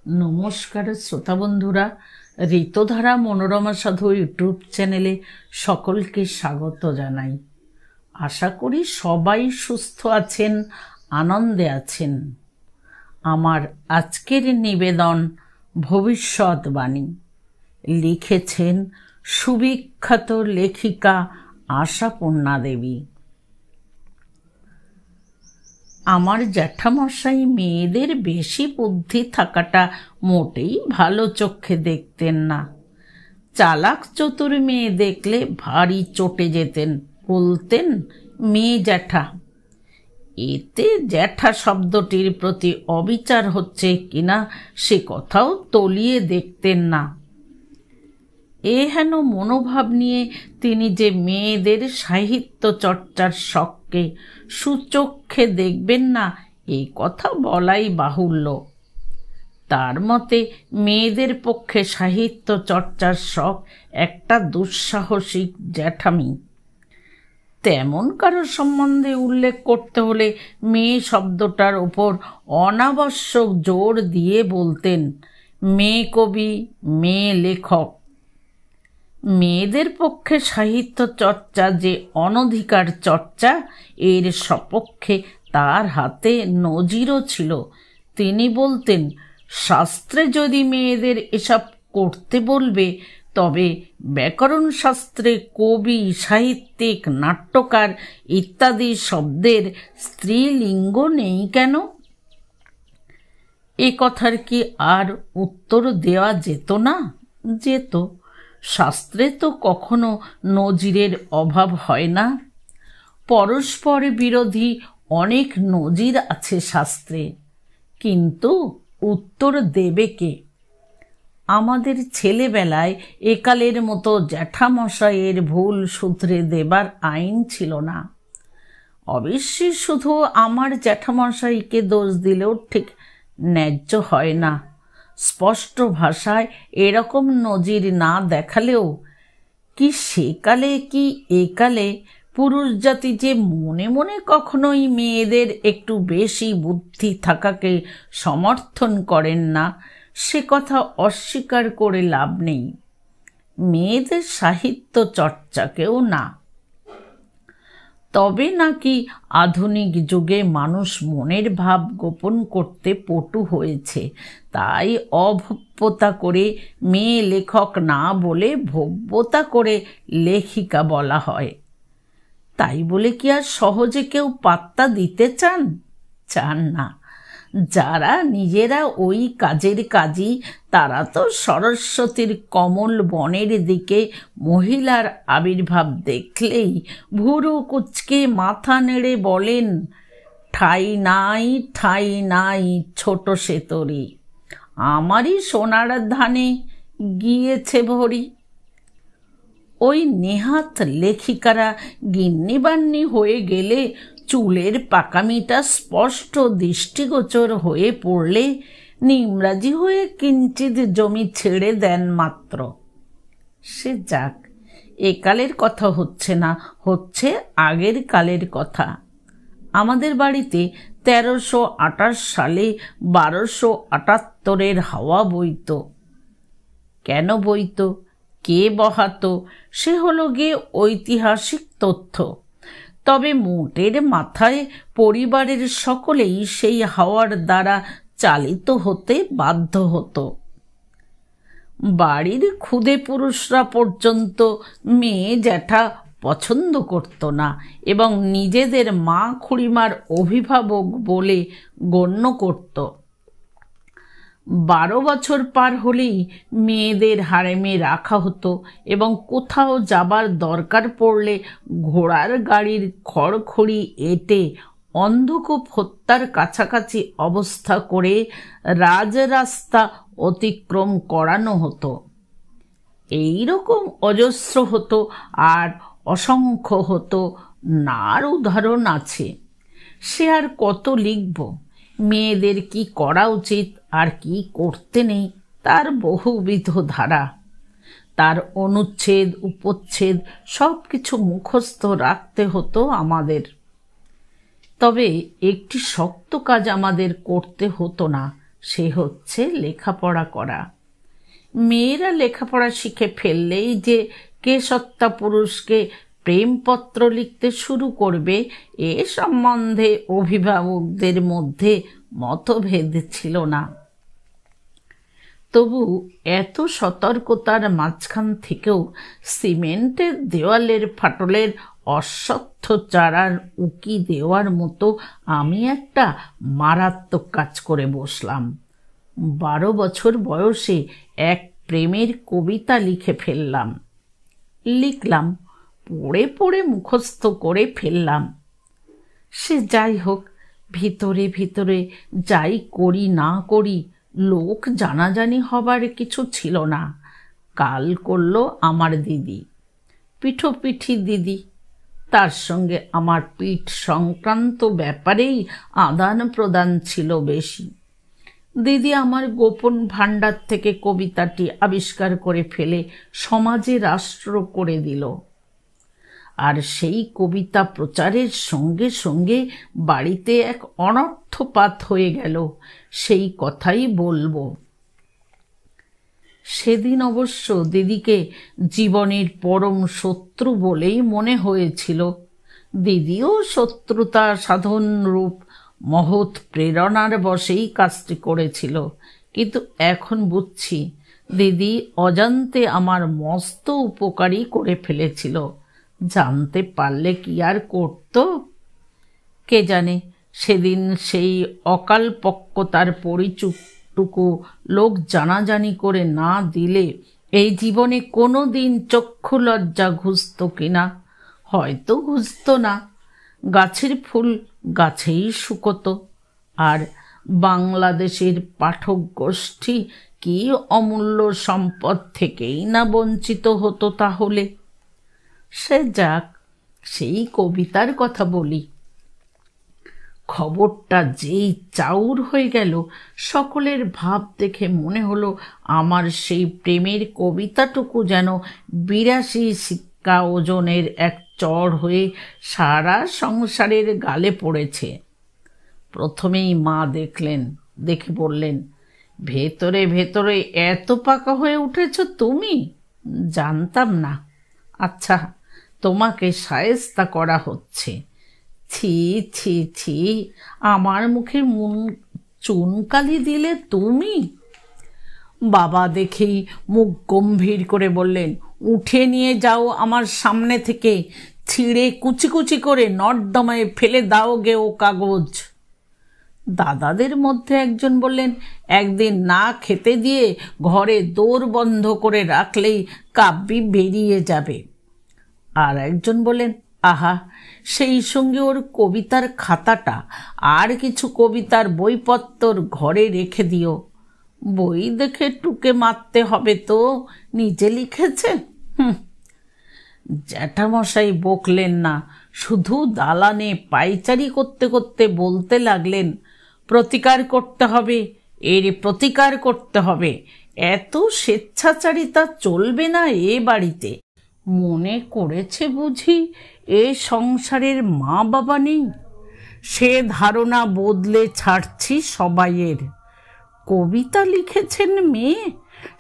নমস্কার শ্রোতা বন্ধুরা, ঋতুধারা মনোরমা সাধু ইউটিউব চ্যানেলে সকলকে স্বাগত জানাই। আশা করি সবাই সুস্থ আছেন, আনন্দে আছেন। আমার আজকের নিবেদন ভবিষ্যৎবাণী। লিখেছেন সুবিখ্যাত লেখিকা আশাপূর্ণা দেবী। আমার জ্যাঠামশাই মেয়েদের বেশি বুদ্ধি থাকাটা মোটেই ভালো চোখে দেখতেন না। চালাক চতুর মেয়ে দেখলে ভারী চটে যেতেন, বলতেন মেয়ে জ্যাঠা। এতে জ্যাঠা শব্দটির প্রতি অবিচার হচ্ছে কিনা সে কথাও তলিয়ে দেখতেন না। হেন মনোভাব নিয়ে তিনি যে মেয়েদের সাহিত্য চর্চার শখকে সুচক্ষে দেখবেন না, এই কথা বলাই বাহুল্য। তার মতে মেয়েদের পক্ষে সাহিত্য চর্চার শখ একটা দুঃসাহসিক জ্যাঠামি। তেমন কারো সম্বন্ধে উল্লেখ করতে হলে মেয়ে শব্দটার ওপর অনাবশ্যক জোর দিয়ে বলতেন মেয়ে কবি, মেয়ে লেখক। মেয়েদের পক্ষে সাহিত্য চর্চা যে অনধিকার চর্চা, এর সপক্ষে তার হাতে নজিরও ছিল। তিনি বলতেন, শাস্ত্রে যদি মেয়েদের এসব করতে বলবে, তবে ব্যাকরণ শাস্ত্রে কবি, সাহিত্যিক, নাট্যকার ইত্যাদি শব্দের স্ত্রীলিঙ্গ নেই কেন? এ কথার কি আর উত্তর দেওয়া যেত না? যেত। শাস্ত্রে তো কখনো নজিরের অভাব হয় না। পরস্পর বিরোধী অনেক নজির আছে শাস্ত্রে, কিন্তু উত্তর দেবে কে? আমাদের ছেলেবেলায় একালের মতো জ্যাঠামশাইয়ের ভুল শুধরে দেবার আইন ছিল না। অবশ্যই শুধু আমার জ্যাঠামশাইকে দোষ দিলেও ঠিক ন্যায্য হয় না। স্পষ্ট ভাষায় এরকম নজির না দেখালেও কি সেকালে কি একালে পুরুষ জাতি যে মনে মনে কখনোই মেয়েদের একটু বেশি বুদ্ধি থাকাকে সমর্থন করেন না, সে কথা অস্বীকার করে লাভ নেই। মেয়েদের সাহিত্য চর্চাকেও না। তবে নাকি আধুনিক যুগে মানুষ মনের ভাব গোপন করতে পটু হয়েছে, তাই অভব্যতা করে মেয়ে লেখক না বলে ভব্যতা করে লেখিকা বলা হয়। তাই বলে কি আর সহজে কেউ পাত্তা দিতে চান না? যারা নিজেরা ওই কাজের কাজী, তারা তো সরস্বতীর কমল বনের দিকে মহিলার আবির্ভাব দেখলেই ভুরু কুচকে মাথা নেড়ে বলেন, ঠাই নাই, ঠাই নাই ছোট সে তরি, আমারই সোনার ধানে গিয়েছে ভরি। ওই নেহাত লেখিকারা গিন্নিবান্নি হয়ে গেলে চুলের পাকামিটা স্পষ্ট দৃষ্টিগোচর হয়ে পড়লে নিমরাজি হয়ে কিঞ্চিত জমি ছেড়ে দেন মাত্র। সে যাক, একালের কথা হচ্ছে না, হচ্ছে আগের কালের কথা। আমাদের বাড়িতে 1328 সালে 1278 হাওয়া বইত। কেন বইত, কে বহাতো, সে হলো গিয়ে ঐতিহাসিক তথ্য। তবে মোটের মাথায় পরিবারের সকলেই সেই হাওয়ার দ্বারা চালিত হতে বাধ্য হতো। বাড়ির ক্ষুদে পুরুষরা পর্যন্ত মেয়ে জ্যাঠা পছন্দ করত না এবং নিজেদের মা খুড়িমার অভিভাবক বলে গণ্য করত। 12 বছর পার হলেই মেয়েদের হারেমে রাখা হতো এবং কোথাও যাবার দরকার পড়লে ঘোড়ার গাড়ির খড়খড়ি এঁটে অন্ধকূপ হত্যার কাছাকাছি অবস্থা করে রাজরাস্তা অতিক্রম করানো হতো। এই রকম অজস্র হতো আর অসংখ্য হতো, নার উদাহরণ আছে। সে আর কত লিখব? মেয়েদের কি করা উচিত আর কি করতে নেই তার বহুবিধ ধারা, তার অনুচ্ছেদ উপচ্ছেদ সব কিছু মুখস্থ রাখতে হতো আমাদের। তবে একটি শক্ত কাজ আমাদের করতে হতো না, সে হচ্ছে লেখাপড়া করা। মেয়েরা লেখাপড়া শিখে ফেললেই যে কে সত্তা পুরুষকে প্রেমপত্র লিখতে শুরু করবে, এ সম্বন্ধে অভিভাবকদের মধ্যে মতভেদ ছিল না। তবু এত সতর্কতার মাঝখান থেকেও সিমেন্টের দেওয়ালের ফাটলের অশ্বত্থ চারার উকি দেওয়ার মতো আমি একটা মারাত্মক কাজ করে বসলাম। 12 বছর বয়সে এক প্রেমের কবিতা লিখে ফেললাম। লিখলাম, পড়ে পড়ে মুখস্থ করে ফেললাম। সে যাই হোক, ভিতরে ভিতরে যাই করি না করি, লোক জানাজানি হবার কিছু ছিল না। কাল করল আমার দিদি, পিঠোপিঠি দিদি। তার সঙ্গে আমার পিঠ সংক্রান্ত ব্যাপারেই আদান প্রদান ছিল বেশি। দিদি আমার গোপন ভাণ্ডার থেকে কবিতাটি আবিষ্কার করে ফেলে সমাজে রাষ্ট্র করে দিল। আর সেই কবিতা প্রচারের সঙ্গে সঙ্গে বাড়িতে এক অনর্থপাত হয়ে গেল, সেই কথাই বলবো। সেদিন অবশ্য দিদিকে জীবনের পরম শত্রু বলেই মনে হয়েছিল। দিদিও শত্রুতা সাধন রূপ মহৎ প্রেরণার বশেই কাজটি করেছিল, কিন্তু এখন বুঝছি দিদি অজান্তে আমার মস্ত উপকারী করে ফেলেছিল। জানতে পারলে কি আর করত? কে জানে সেদিন সেই অকালপক্কতার পরিচয়টুকু লোক জানাজানি করে না দিলে এই জীবনে কোনো দিন চক্ষু লজ্জা ঘুচত কিনা। হয়তো ঘুচত না, গাছের ফুল গাছেই শুকোতো। আর বাংলাদেশের পাঠক গোষ্ঠী কি অমূল্য সম্পদ থেকেই না বঞ্চিত হতো তাহলে। সে যাক, সেই কবিতার কথা বলি। খবরটা যেই চাউর হয়ে গেল, সকলের ভাব দেখে মনে হলো আমার সেই প্রেমের কবিতাটুকু যেন 82 সিক্কা ওজনের এক চড় হয়ে সারা সংসারের গালে পড়েছে। প্রথমেই মা দেখলেন, দেখে বললেন, ভেতরে ভেতরে এত পাকা হয়ে উঠেছ তুমি? জানতাম না। আচ্ছা, তোমাকে শায়েস্তা করা হচ্ছে। ছি ছি ছি, আমার মুখে চুনকালি দিলে তুমি? বাবা দেখেই মুখ গম্ভীর করে বললেন, উঠে নিয়ে যাও আমার সামনে থেকে, ছিঁড়ে কুচি কুচি করে নর্দমায় ফেলে দাও গে ও কাগজ। দাদাদের মধ্যে একজন বললেন, একদিন না খেতে দিয়ে ঘরে দোর বন্ধ করে রাখলেই কাব্যি বেরিয়ে যাবে। আর একজন বললেন, আহা, সেই সঙ্গে ওর কবিতার খাতাটা আর কিছু কবিতার বইপত্তর ঘরে রেখে দিও। বই দেখে টুকে মারতে হবে তো, নিজে লিখেছে। জ্যাঠামশাই বকলেন না, শুধু দালানে পায়চারি করতে করতে বলতে লাগলেন, প্রতিকার করতে হবে, এর প্রতিকার করতে হবে। এত স্বেচ্ছাচারিতা চলবে না এ বাড়িতে। মনে করেছে বুঝি এ সংসারের মা বাবা নেই? সে ধারণা বদলে ছাড়ছি সবাইয়ের। কবিতা লিখেছেন মেয়ে,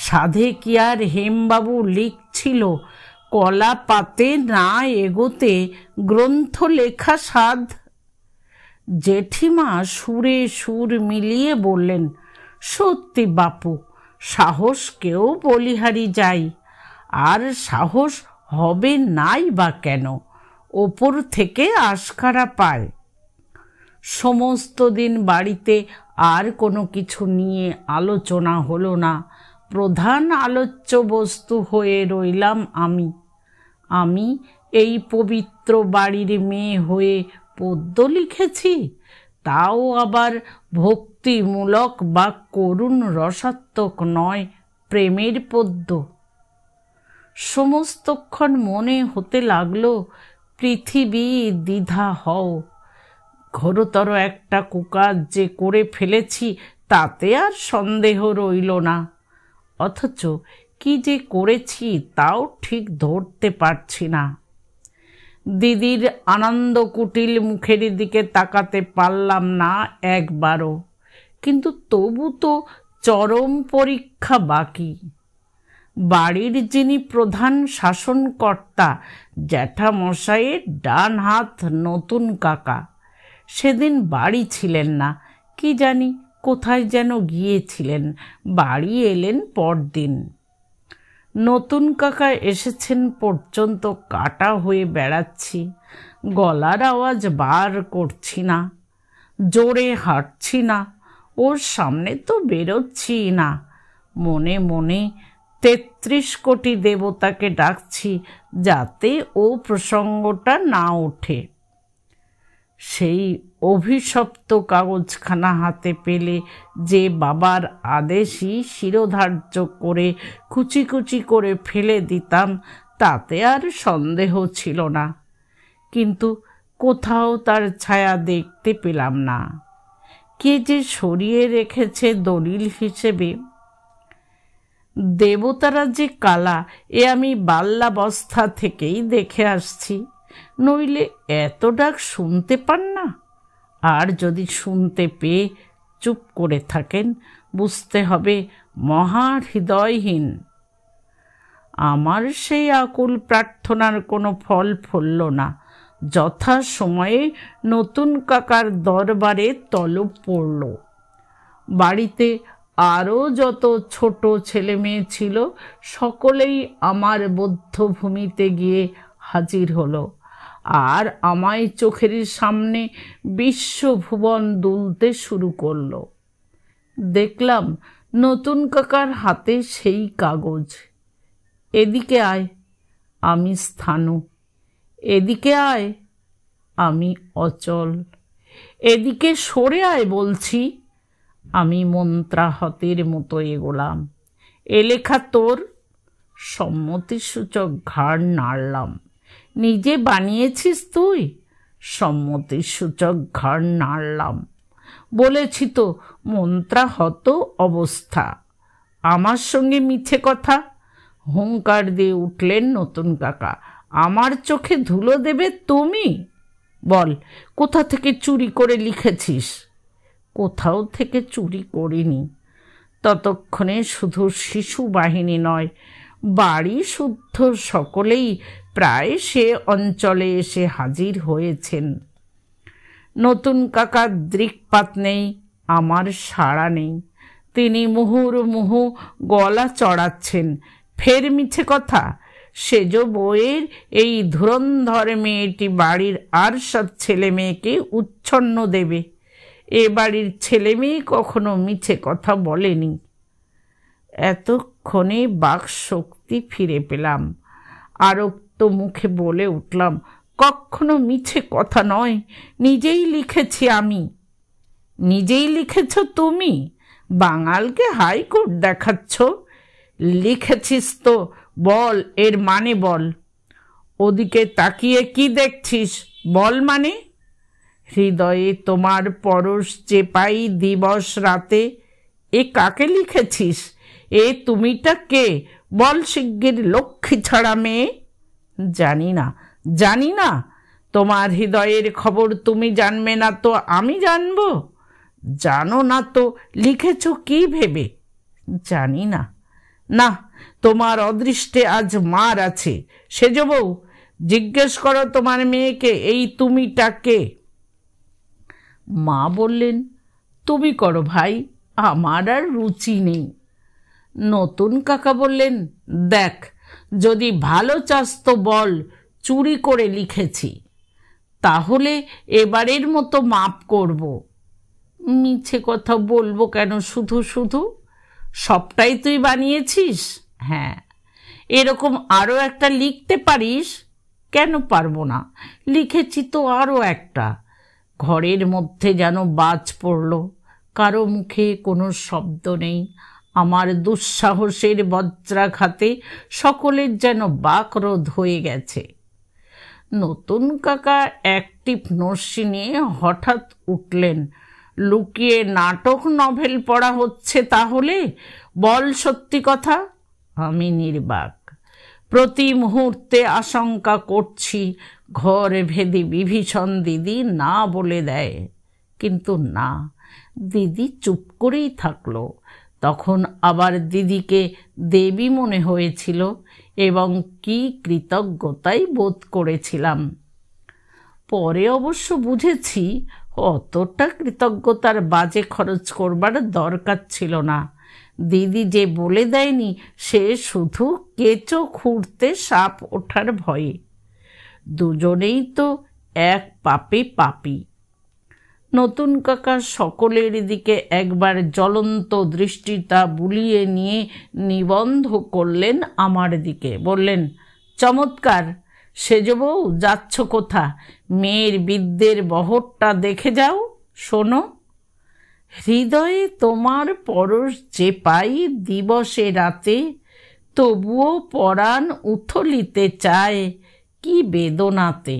সাধে কি আর হেমবাবু লিখছিল, কলা পাতে না এগোতে গ্রন্থ লেখা সাধ? জেঠিমা সুরে সুর মিলিয়ে বললেন, সত্যি বাপু, সাহস কেউ বলিহারি যাই। আর সাহস হবে নাই বা কেন? ওপর থেকে আশকারা পায়। সমস্ত দিন বাড়িতে আর কোনো কিছু নিয়ে আলোচনা হলো না। প্রধান আলোচ্য বস্তু হয়ে রইলাম আমি এই পবিত্র বাড়ির মেয়ে হয়ে পদ্য লিখেছি, তাও আবার ভক্তিমূলক বা করুণ রসাত্মক নয়, প্রেমের পদ্য। সমস্তক্ষণ মনে হতে লাগলো, পৃথিবী দ্বিধা হও, ঘোরতর একটা কুকাজ যে করে ফেলেছি তাতে আর সন্দেহ রইল না। অথচ কি যে করেছি তাও ঠিক ধরতে পারছি না। দিদির আনন্দ কুটিল মুখের দিকে তাকাতে পারলাম না একবারও। কিন্তু তবু তো চরম পরীক্ষা বাকি। বাড়ির যিনি প্রধান শাসনকর্তা, জ্যাঠামশাইয়ের ডান হাত নতুন কাকা, সেদিন বাড়ি ছিলেন না, কি জানি কোথায় যেন গিয়েছিলেন, বাড়ি এলেন পরদিন। নতুন কাকা এসেছেন পর্যন্ত কাটা হয়ে বেড়াচ্ছি, গলার আওয়াজ বার করছি না, জোরে হাঁটছি না, ওর সামনে তো বেরোচ্ছি না। মনে মনে ৩৩ কোটি দেবতাকে ডাকছি যাতে ও প্রসঙ্গটা না ওঠে। সেই অভিশপ্ত কাগজখানা হাতে পেলে যে বাবার আদেশই শিরোধার্য করে কুচি কুচি করে ফেলে দিতাম তাতে আর সন্দেহ ছিল না, কিন্তু কোথাও তার ছায়া দেখতে পেলাম না। কে যে সরিয়ে রেখেছে দলিল হিসেবে। দেবতারা যে কালা এ আমি বাল্যাবস্থা থেকেই দেখে আসছি, নইলে এত ডাক শুনতে পান না। আর যদি শুনতে পেয়ে চুপ করে থাকেন, বুঝতে হবে মহা হৃদয়হীন। আমার সেই আকুল প্রার্থনার কোনো ফল ফলল না। যথা সময়ে নতুন কাকার দরবারে তলব পড়ল। বাড়িতে আরও যত ছোট ছেলে মেয়ে ছিল সকলেই আমার বধ্যভূমিতে গিয়ে হাজির হলো, আর আমায় চোখের সামনে বিশ্বভুবন দুলতে শুরু করলো। দেখলাম নতুন কাকার হাতে সেই কাগজ। এদিকে আয়, আমি স্থাণু। এদিকে আয়, আমি অচল। এদিকে সরে আয় বলছি। আমি মন্ত্রাহতের মতো এগোলাম। এ লেখা তোর? সম্মতিসূচক ঘাড় নাড়লাম। নিজে বানিয়েছিস তুই? সম্মতিসূচক ঘাড় নাড়লাম। বলেছি তো মন্ত্রাহত অবস্থা। আমার সঙ্গে মিছে কথা? হুঙ্কার দিয়ে উঠলেন নতুন কাকা। আমার চোখে ধুলো দেবে তুমি? বল, কোথা থেকে চুরি করে লিখেছিস? কোথাও থেকে চুরি করিনি। ততক্ষণে শুধু শিশু বাহিনী নয়, বাড়ি শুদ্ধ সকলেই প্রায় সে অঞ্চলে এসে হাজির হয়েছেন। নতুন কাকার দৃকপাত নেই, আমার সাড়া নেই। তিনি মুহুর্মুহু গলা চড়াচ্ছেন। ফের মিছে কথা? সেজ বইয়ের এই ধুরন্ধর মেয়েটি বাড়ির আর সব ছেলে মেয়েকে উচ্ছন্ন দেবে। এ বাড়ির ছেলে মেয়ে কখনো মিছে কথা বলেনি। এতক্ষণে বাক শক্তি ফিরে পেলাম। আরক্ত মুখে বলে উঠলাম, কখনো মিছে কথা নয়, নিজেই লিখেছি আমি। নিজেই লিখেছ তুমি? বাঙালকে হাইকোর্ট দেখাচ্ছ? লিখেছিস তো, বল, এর মানে বল। ওদিকে তাকিয়ে কি দেখছিস? বল মানে। হৃদয়ে তোমার পরশ যে পাই দিবস রাতে, এ কাকে লিখেছিস? এ তুমিটা কে? বল শিগগির, লক্ষ্মী ছাড়া মেয়ে। জানি না, জানি না। তোমার হৃদয়ের খবর তুমি জানবে না তো আমি জানবো? জানো না তো লিখেছ কি ভেবে? জানি না। না, তোমার অদৃষ্টে আজ মার আছে। সেজ বউ, জিজ্ঞেস করো তোমার মেয়েকে এই তুমিটা কে। মা বললেন, তুমি করো ভাই, আমার আর রুচি নেই। নতুন কাকা বললেন, দেখ, যদি ভালো চাস তো বল চুরি করে লিখেছি, তাহলে এবারের মতো মাপ করব। মিছে কথা বলবো কেন শুধু শুধু? সবটাই তুই বানিয়েছিস? হ্যাঁ। এরকম আরও একটা লিখতে পারিস? কেন পারবো না, লিখেছি তো আরও একটা। ঘরের মধ্যে যেন বাজ পড়ল, কারো মুখে কোনো শব্দ নেই। আমার দুঃসাহসের বজ্রাঘাতে সকলের যেন বাকরোধ হয়ে গেছে। নতুন কাকা অ্যাক্টিভ নস্যি নিয়ে হঠাৎ উঠলেন। লুকিয়ে নাটক নভেল পড়া হচ্ছে তাহলে? বল সত্যি কথা। আমি নির্বাক। প্রতি মুহূর্তে আশঙ্কা করছি ঘর ভেদি বিভীষণ দিদি না বলে দেয়, কিন্তু না, দিদি চুপ করেই থাকলো। তখন আবার দিদিকে দেবী মনে হয়েছিল এবং কি কৃতজ্ঞতাই বোধ করেছিলাম। পরে অবশ্য বুঝেছি অতটা কৃতজ্ঞতার বাজে খরচ করবার দরকার ছিল না। দিদি যে বলে দেয়নি সে শুধু কেঁচো খুঁড়তে সাপ ওঠার ভয়ে। দুজনেই তো এক পাপে পাপী। নতুন কাকা সকলের দিকে একবার জ্বলন্ত দৃষ্টিটা বুলিয়ে নিয়ে নিবন্ধ করলেন আমার দিকে। বললেন, চমৎকার, সেজ বউ, যাচ্ছ কোথা? মেয়ের বিদ্যের বহরটা দেখে যাও। শোনো, হৃদয়ে তোমার পরশ যে পাই দিবসে রাতে, তবুও পরাণ উথলিতে চায় কি বেদনাতে।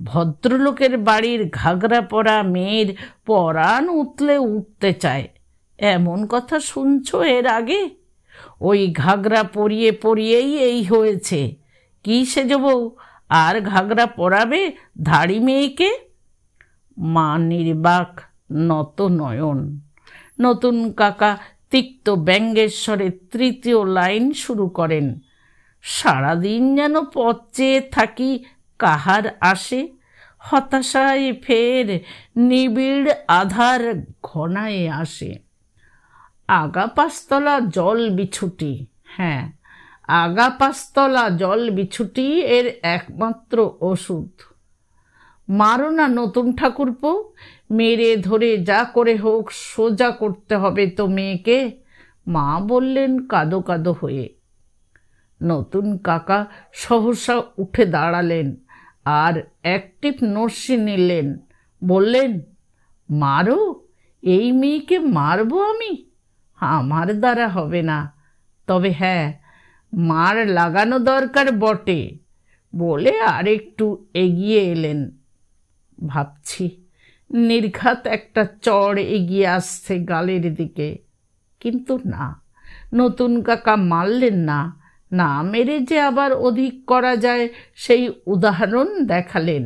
ভদ্রলোকের বাড়ির ঘাগরা পরা মেয়ের পরাণ উতলে উঠতে চায়, এমন কথা শুনছ এর আগে? ওই ঘাগরা পরিয়ে পরিয়েই এই হয়েছে। কি সেজ বউ, আর ঘাগরা পরাবে ধাড়ি মেয়েকে? মা নির্বাক, নত নয়ন। নতুন কাকা তিক্ত ব্যঙ্গেশ্বরে তৃতীয় লাইন শুরু করেন। সারাদিন যেন পথ চেয়ে থাকি কাহার আসে, হতাশায় ফের নিবিড় আধার ঘনায় আসে। আগা পাঁচতলা জল বিছুটি, হ্যাঁ, আগা পাঁচতলা জল বিছুটি এর একমাত্র ওষুধ। মারো না নতুন ঠাকুরপো, মেরে ধরে যা করে হোক সোজা করতে হবে তো মেয়েকে, মা বললেন কাঁদো কাঁদো হয়ে। নতুন কাকা সহসা উঠে দাঁড়ালেন আর অ্যাক্টিভ নস্যি নিলেন। বললেন, মারো? এই মেয়েকে মারবো আমি? আমার দ্বারা হবে না, তবে হ্যাঁ, মার লাগানো দরকার বটে। বলে আরেকটু এগিয়ে এলেন। ভাবছি নির্ঘাত একটা চড় এগিয়ে আসছে গালের দিকে, কিন্তু না, নতুন কাকা মারলেন না। না মেরে যে আবার অধিক করা যায় সেই উদাহরণ দেখালেন।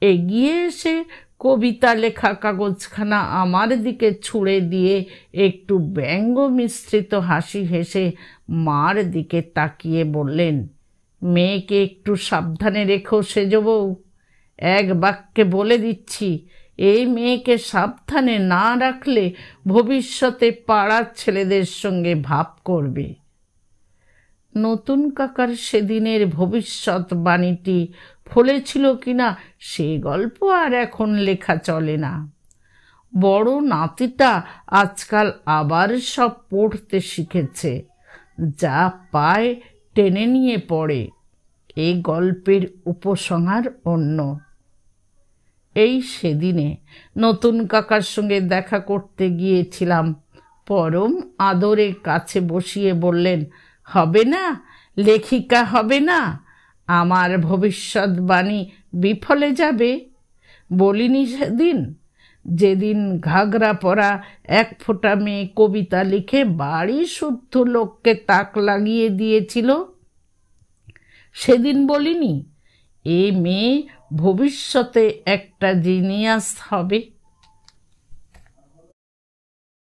এগিয়ে এসে কবিতা লেখা কাগজখানা আমার দিকে ছুঁড়ে দিয়ে একটু ব্যঙ্গ মিশ্রিত হাসি হেসে মার দিকে তাকিয়ে বললেন, মেয়েকে একটু সাবধানে রেখো সেজ বউ। এক বাক্যে বলে দিচ্ছি, এই মেয়েকে সাবধানে না রাখলে ভবিষ্যতে পাড়ার ছেলেদের সঙ্গে ভাব করবে। নতুন কাকার সেদিনের ভবিষ্যৎবাণীটি ফলেছিল কিনা সে গল্প আর এখন লেখা চলে না। বড় নাতিটা আজকাল আবার সব পড়তে শিখেছে, যা পায় টেনে নিয়ে পড়ে। এই গল্পের উপসংহার অন্য। এই সেদিনে নতুন কাকার সঙ্গে দেখা করতে গিয়েছিলাম। পরম আদরে কাছে বসিয়ে বললেন, হবে না, লেখিকা হবে না? আমার ভবিষ্যৎবাণী বিফলে যাবে? বলিনি সেদিন? যেদিন ঘাগরা পরা এক ফোঁটা মেয়ে কবিতা লিখে বাড়ি শুদ্ধ লোককে তাক লাগিয়ে দিয়েছিল, সেদিন বলিনি এ মেয়ে ভবিষ্যতে একটা জিনিয়াস হবে?